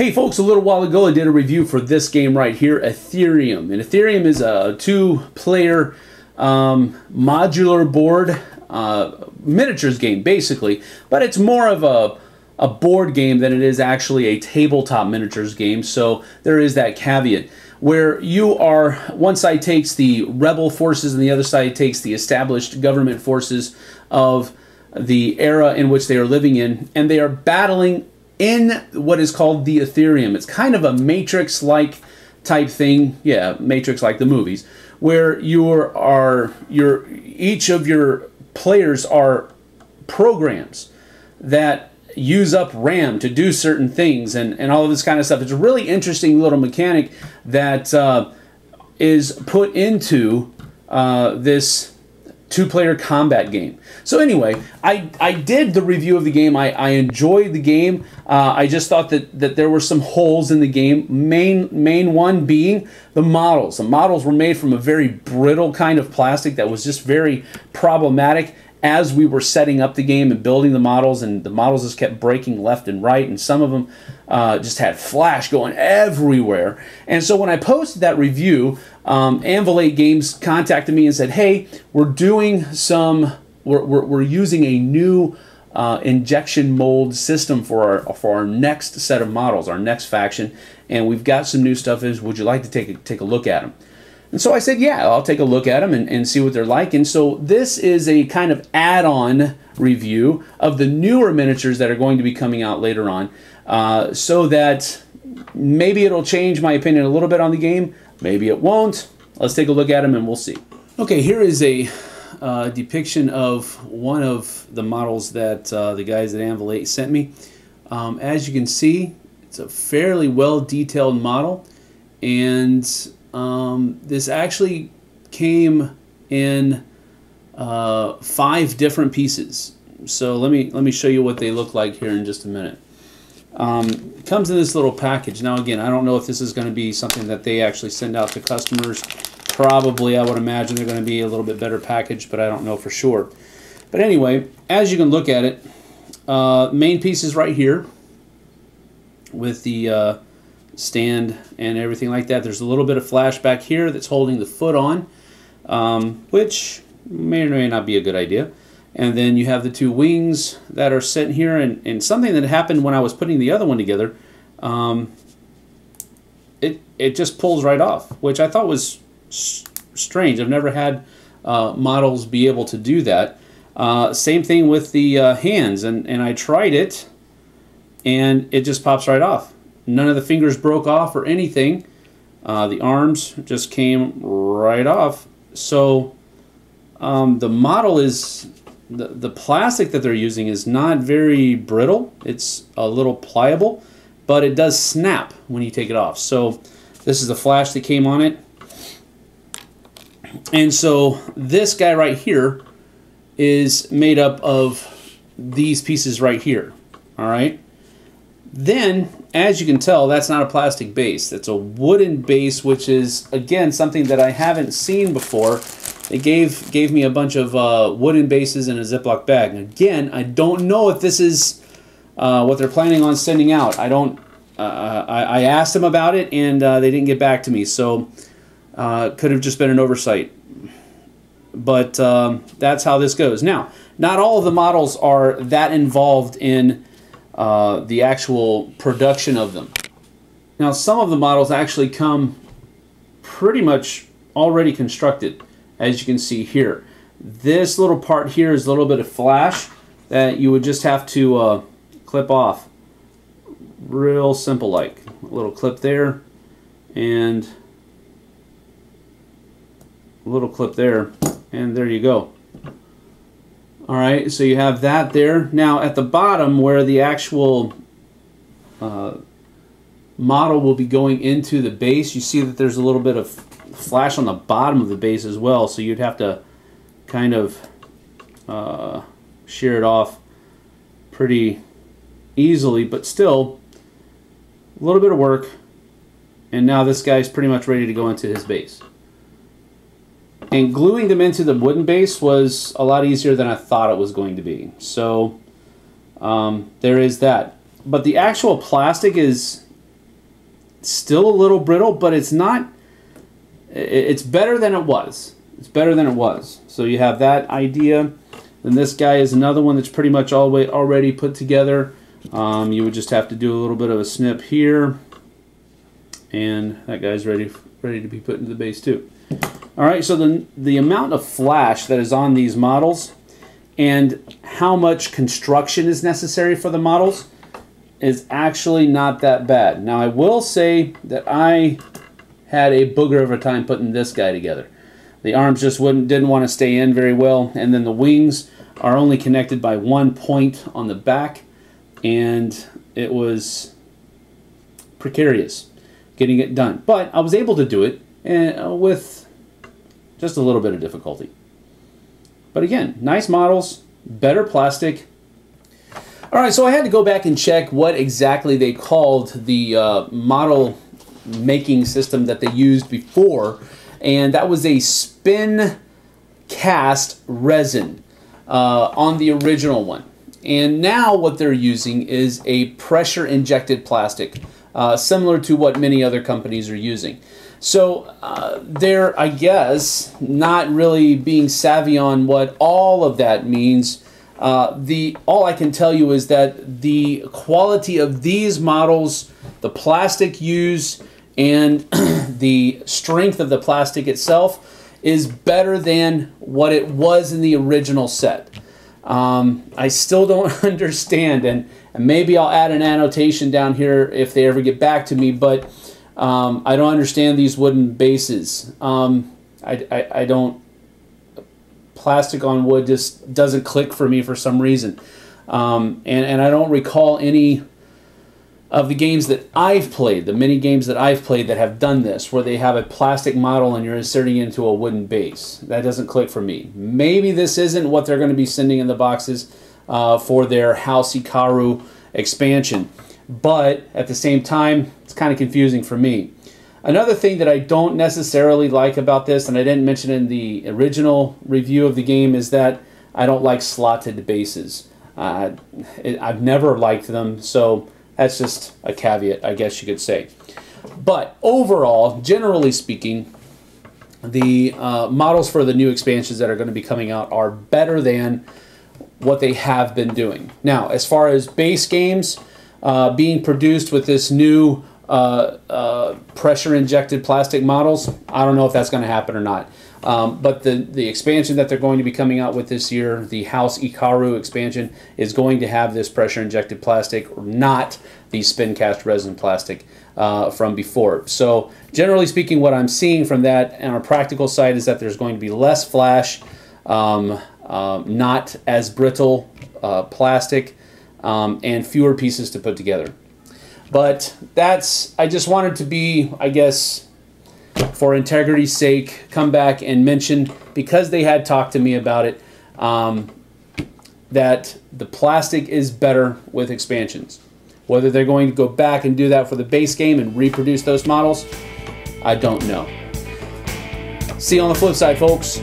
Hey folks, a little while ago I did a review for this game right here, Aetherium. And Aetherium is a two-player modular board miniatures game, basically. But it's more of a board game than it is actually a tabletop miniatures game. So there is that caveat where you are, one side takes the rebel forces and the other side takes the established government forces of the era in which they are living in, and they are battling in what is called the Aetherium. It's kind of a Matrix-like type thing. Yeah, Matrix like the movies, where each of your players are programs that use up RAM to do certain things and all of this kind of stuff. It's a really interesting little mechanic that is put into this two-player combat game. So anyway, I did the review of the game. I enjoyed the game. I just thought that there were some holes in the game. Main one being the models. The models were made from a very brittle kind of plastic that was just very problematic as we were setting up the game and building the models, and the models just kept breaking left and right, and some of them just had flash going everywhere. And so when I posted that review, Anvil Games contacted me and said, hey, we're doing some, we're using a new injection mold system for our next set of models, our next faction, and we've got some new stuff. Would you like to take a look at them? And so I said, yeah, I'll take a look at them and see what they're like. And so this is a kind of add-on review of the newer miniatures that are going to be coming out later on, so that maybe it'll change my opinion a little bit on the game. Maybe it won't. Let's take a look at them and we'll see. Okay, here is a depiction of one of the models that the guys at Anvil sent me. As you can see, it's a fairly well-detailed model, and this actually came in 5 different pieces. So let me show you what they look like here in just a minute. It comes in this little package. Now again, I don't know if this is going to be something that they actually send out to customers. Probably, I would imagine they're going to be a little bit better packaged, but I don't know for sure. But anyway, as you can look at it, main piece is right here with the stand and everything like that. There's a little bit of flash back here that's holding the foot on, which may or may not be a good idea. And then you have the 2 wings that are sitting here, and something that happened when I was putting the other one together, it just pulls right off, which I thought was strange. I've never had models be able to do that. Same thing with the hands, and I tried it, and it just pops right off. None of the fingers broke off or anything. The arms just came right off. So the model is, the plastic that they're using is not very brittle. It's a little pliable, but it does snap when you take it off. So this is the flash that came on it. And so this guy right here is made up of these pieces right here. All right. Then, as you can tell, that's not a plastic base. That's a wooden base, which is, again, something that I haven't seen before. They gave me a bunch of wooden bases in a Ziploc bag. And again, I don't know if this is what they're planning on sending out. I asked them about it, and they didn't get back to me. So could have just been an oversight. But that's how this goes. Now, not all of the models are that involved in the actual production of them. Now, some of the models actually come pretty much already constructed, as you can see here. This little part here is a little bit of flash that you would just have to clip off. Real simple, like a little clip there and a little clip there, and there you go. Alright, so you have that there. Now at the bottom where the actual model will be going into the base, you see that there's a little bit of flash on the bottom of the base as well, so you'd have to kind of shear it off pretty easily, but still a little bit of work, and now this guy's pretty much ready to go into his base. And gluing them into the wooden base was a lot easier than I thought it was going to be. So there is that. But the actual plastic is Still a little brittle, but it's not. It's better than it was. It's better than it was. So you have that idea. Then this guy is another one that's pretty much already put together. You would just have to do a little bit of a snip here, and that guy's ready to be put into the base too. All right, so the amount of flash that is on these models and how much construction is necessary for the models is actually not that bad. Now I will say that I had a booger of a time putting this guy together. The arms just didn't want to stay in very well, and then the wings are only connected by one point on the back, and it was precarious getting it done. But I was able to do it with just a little bit of difficulty. But again, nice models, better plastic. All right, so I had to go back and check what exactly they called the model making system that they used before, and that was a spin cast resin on the original one. And now what they're using is a pressure injected plastic, similar to what many other companies are using. So they're, I guess, not really being savvy on what all of that means. All I can tell you is that the quality of these models, the plastic used, and the strength of the plastic itself is better than what it was in the original set. I still don't understand, and maybe I'll add an annotation down here if they ever get back to me, but I don't understand these wooden bases. I don't. Plastic on wood just doesn't click for me for some reason, and I don't recall any of the games that I've played, the mini games that I've played that have done this, where they have a plastic model and you're inserting it into a wooden base. That doesn't click for me. Maybe this isn't what they're going to be sending in the boxes for their House Ikaru expansion, but at the same time, it's kind of confusing for me. Another thing that I don't necessarily like about this, and I didn't mention in the original review of the game, is that I don't like slotted bases. I've never liked them, so that's just a caveat, I guess you could say. But overall, generally speaking, the models for the new expansions that are going to be coming out are better than what they have been doing. Now, as far as base games being produced with this new pressure-injected plastic models, I don't know if that's going to happen or not. But the expansion that they're going to be coming out with this year, the House Ikaru expansion, is going to have this pressure-injected plastic, not the spin-cast resin plastic from before. So generally speaking, what I'm seeing from that on a practical side is that there's going to be less flash, not as brittle plastic, and fewer pieces to put together. But I just wanted to be, I guess, for integrity's sake, come back and mention, because they had talked to me about it, that the plastic is better with expansions. Whether they're going to go back and do that for the base game and reproduce those models, I don't know. See you on the flip side, folks.